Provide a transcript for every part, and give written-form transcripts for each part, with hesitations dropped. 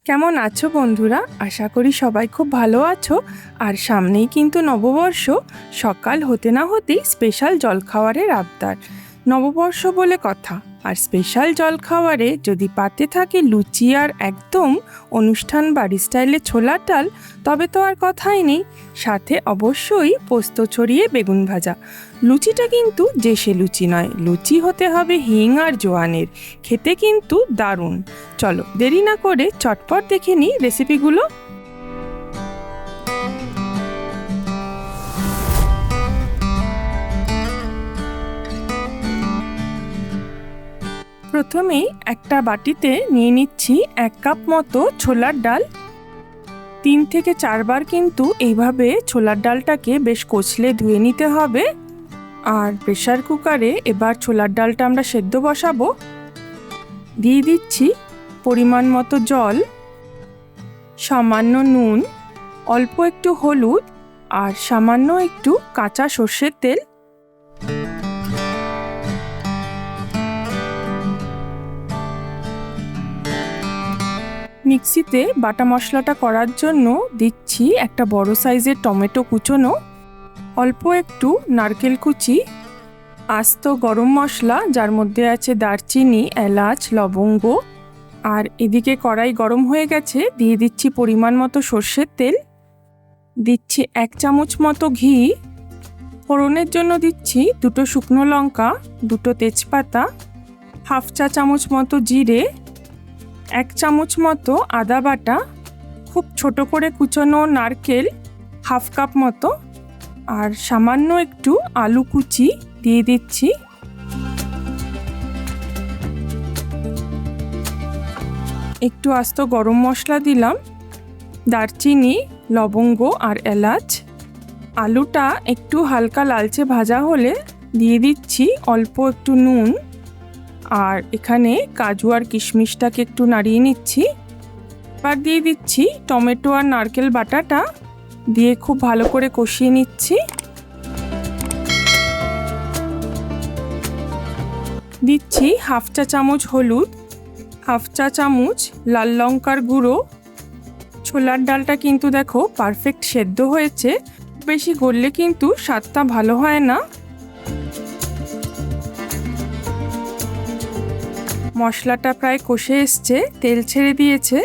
কেমন আছো বন্ধুরা? আশা করি সবাই খুব ভালো আছো। আর সামনেই কিন্তু নববর্ষ। সকাল হতে না হতেই স্পেশাল জলখাবারের আবদার। নববর্ষ বলে কথা, আর স্পেশাল জলখাবারে যদি পাতে থাকে লুচি আর একদম অনুষ্ঠান বাড়ি স্টাইলে ছোলার ডাল, তবে তো আর কথাই নেই। সাথে অবশ্যই পোস্ত ছড়িয়ে বেগুন ভাজা। লুচিটা কিন্তু দেশে লুচি নয়, লুচি হতে হবে হিং আর জোয়ানের। খেতে কিন্তু দারুণ। চলো দেরি না করে চটপট দেখে নিই রেসিপিগুলো। প্রথমেই একটা বাটিতে নিয়ে নিচ্ছি 1 কাপ মতো ছোলার ডাল। 3 থেকে 4 বার কিন্তু এইভাবে ছোলার ডালটাকে বেশ কচলে ধুয়ে নিতে হবে। আর প্রেসার কুকারে এবার ছোলার ডালটা আমরা সেদ্ধ বসাবো। দিয়ে দিচ্ছি পরিমাণ মতো জল, সামান্য নুন, অল্প একটু হলুদ আর সামান্য একটু কাঁচা সর্ষের তেল। মিক্সিতে বাটা মশলাটা করার জন্য দিচ্ছি একটা বড় সাইজের টমেটো কুচোনো, অল্প একটু নারকেল কুচি, আস্ত গরম মশলা যার মধ্যে আছে দারচিনি, এলাচ, লবঙ্গ। আর এদিকে কড়াই গরম হয়ে গেছে, দিয়ে দিচ্ছি পরিমাণ মতো সর্ষের তেল, দিচ্ছি 1 চামচ মতো ঘি, ফোড়নের জন্য দিচ্ছি 2টো শুকনো লঙ্কা, 2টো তেজপাতা, 1/2 চা চামচ মতো জিরে, 1 চামচ মতো আদা বাটা, খুব ছোট করে কুচোনো নারকেল 1/2 কাপ মতো, আর সামান্য একটু আলু কুচি দিয়ে দিচ্ছি। একটু আস্ত গরম মশলা দিলাম, দারচিনি, লবঙ্গ আর এলাচ। আলুটা একটু হালকা লালচে ভাজা হলে দিয়ে দিচ্ছি অল্প একটু নুন, আর এখানে কাজু আর কিশমিশটাকে একটু নাড়িয়ে নিচ্ছি। এবার দিয়ে দিচ্ছি টমেটো আর নারকেল বাটাটা, দিয়ে খুব ভালো করে কষিয়ে নিচ্ছি। দিচ্ছি 1/2 চা চামচ হলুদ, 1/2 চা চামচ লাল লঙ্কার গুঁড়ো। ছোলার ডালটা কিন্তু দেখো পারফেক্ট সেদ্ধ হয়েছে, বেশি গললে কিন্তু স্বাদটা ভালো হয় না। মশলাটা প্রায় কষে এসছে, তেল ছেড়ে দিয়েছে।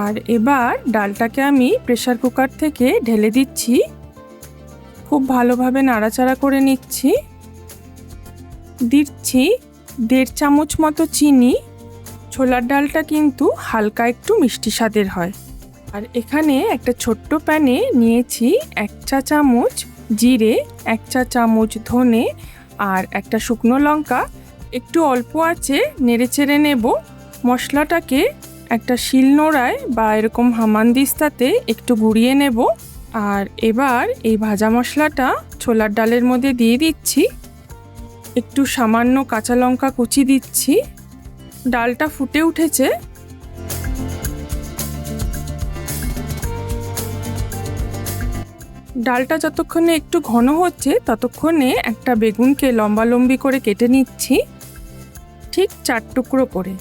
আর এবার ডালটাকে আমি প্রেসার কুকার থেকে ঢেলে দিচ্ছি, খুব ভালোভাবে নাড়াচাড়া করে নিচ্ছি। দিচ্ছি 1.5 চামচ মতো চিনি। ছোলার ডালটা কিন্তু হালকা একটু মিষ্টি স্বাদের হয়। আর এখানে একটা ছোট্ট প্যানে নিয়েছি 1 চা চামচ জিরে, 1 চা চামচ ধনে আর একটা শুকনো লঙ্কা। একটু অল্প আঁচে নেড়েচেড়ে নেব। মশলাটাকে একটা শিলনোড়ায় বা এরকম হামানদিস্তাতে একটু গুঁড়িয়ে নেব। আর এবার এই ভাজা মশলাটা ছোলার ডালের মধ্যে দিয়ে দিচ্ছি। একটু সামান্য কাঁচা লঙ্কা কুচি দিচ্ছি। ডালটা ফুটে উঠেছে। ডালটা যতক্ষণে একটু ঘন হচ্ছে ততক্ষণে একটা বেগুনকে লম্বালম্বি করে কেটে নিচ্ছি, ঠিক 4 টুকরো করে।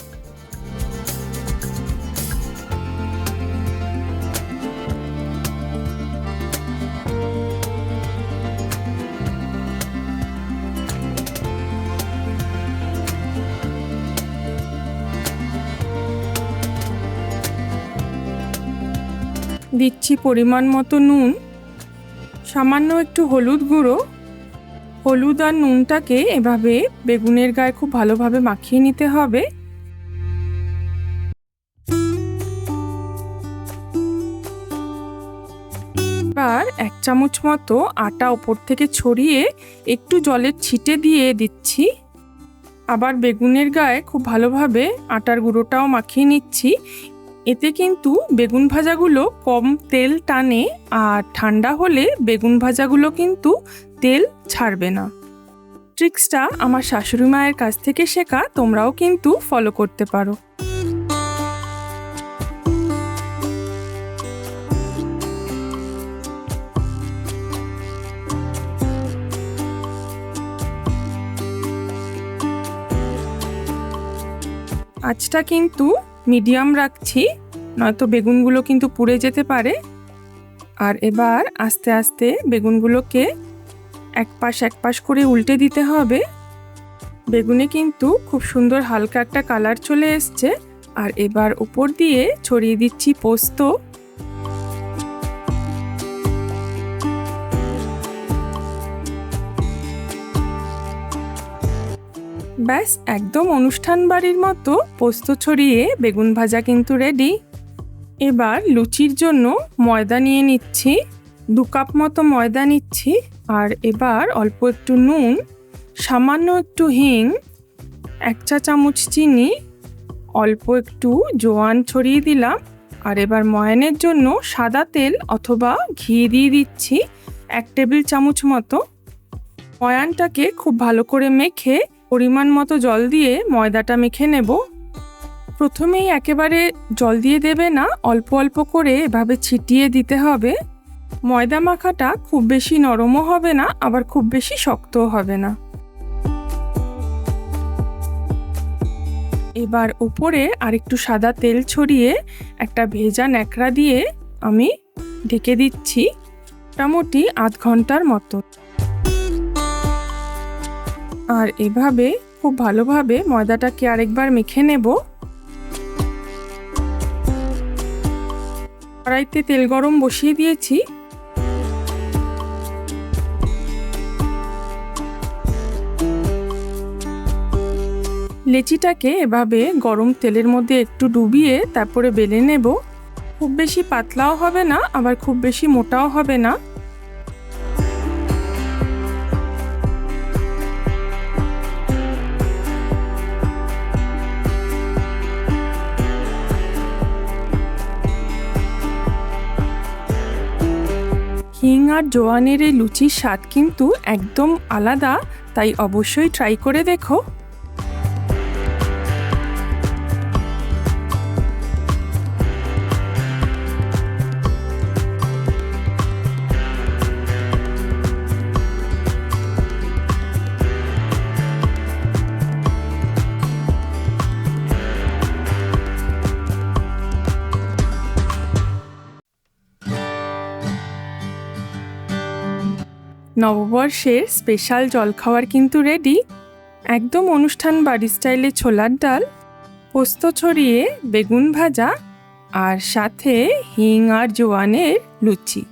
দিচ্ছি পরিমাণ মতো নুন, সামান্য একটু হলুদ গুঁড়ো। হলুদ আর নুনটাকে এভাবে বেগুনের গায়ে খুব ভালোভাবে মাখিয়ে নিতে হবে। এবার 1 চামচ মতো আটা ওপর থেকে ছড়িয়ে একটু জলের ছিটে দিয়ে দিচ্ছি। আবার বেগুনের গায়ে খুব ভালোভাবে আটার গুঁড়োটাও মাখিয়ে নিচ্ছি। এতে কিন্তু বেগুন ভাজাগুলো কম তেল টানে, আর ঠান্ডা হলে বেগুন ভাজাগুলো কিন্তু তেল ছাড়বে না। ট্রিক্সটা আমার শাশুড়ি মায়ের কাছ থেকে শেখা, তোমরাও কিন্তু ফলো করতে পারো। আঁচটা কিন্তু মিডিয়াম রাখছি। নয়তো বেগুনগুলো কিন্তু পুড়ে যেতে পারে। আর এবার আস্তে আস্তে বেগুনগুলোকে এক পাশ করে উল্টে দিতে হবে। বেগুনে কিন্তু খুব সুন্দর হালকা একটা কালার চলে এসছে। আর এবার উপর দিয়ে ছড়িয়ে দিচ্ছি পোস্ত। ব্যাস একদম অনুষ্ঠান বাড়ির মতো পোস্ত ছড়িয়ে বেগুন ভাজা কিন্তু রেডি। এবার লুচির জন্য ময়দা নিয়ে নিচ্ছি, 2 কাপ মতো ময়দা নিচ্ছি। আর এবার অল্প একটু নুন, সামান্য একটু হিং, 1 চা চামচ চিনি, অল্প একটু জোয়ান ছড়িয়ে দিলাম। আর এবার ময়ানের জন্য সাদা তেল অথবা ঘি দিয়ে দিচ্ছি 1 টেবিল চামচ মতো। ময়ানটাকে খুব ভালো করে মেখে পরিমাণ মতো জল দিয়ে ময়দাটা মেখে নেব। প্রথমেই একেবারে জল দিয়ে দেবে না, অল্প অল্প করে এভাবে ছিটিয়ে দিতে হবে। ময়দা মাখাটা খুব বেশি নরমও হবে না, আবার খুব বেশি শক্তও হবে না। এবার উপরে আরেকটু সাদা তেল ছড়িয়ে একটা ভেজা ন্যাকড়া দিয়ে আমি ঢেকে দিচ্ছি মোটামুটি আধ ঘন্টার মতো। আর এভাবে খুব ভালোভাবে ময়দাটাকে আরেকবার মেখে নেব। কড়াইতে তেল গরম বসিয়ে দিয়েছি। লেচিটাকে এভাবে গরম তেলের মধ্যে একটু ডুবিয়ে তারপরে বেলে নেব। খুব বেশি পাতলাও হবে না, আবার খুব বেশি মোটাও হবে না। হিং আর জোয়ানের এই লুচির স্বাদ কিন্তু একদম আলাদা, তাই অবশ্যই ট্রাই করে দেখো। নববর্ষের স্পেশাল জলখাবার কিন্তু রেডি। একদম অনুষ্ঠান বাড়ি স্টাইলে ছোলার ডাল, পোস্ত ছড়িয়ে বেগুন ভাজা, আর সাথে হিং আর জোয়ানের লুচি।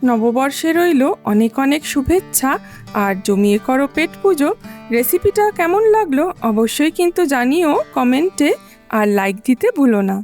নববর্ষে রইল অনেক অনেক শুভেচ্ছা আর জমিয়ে করো পেট পুজো। রেসিপিটা কেমন লাগলো অবশ্যই কিন্তু জানিও কমেন্টে, আর লাইক দিতে ভুলো না।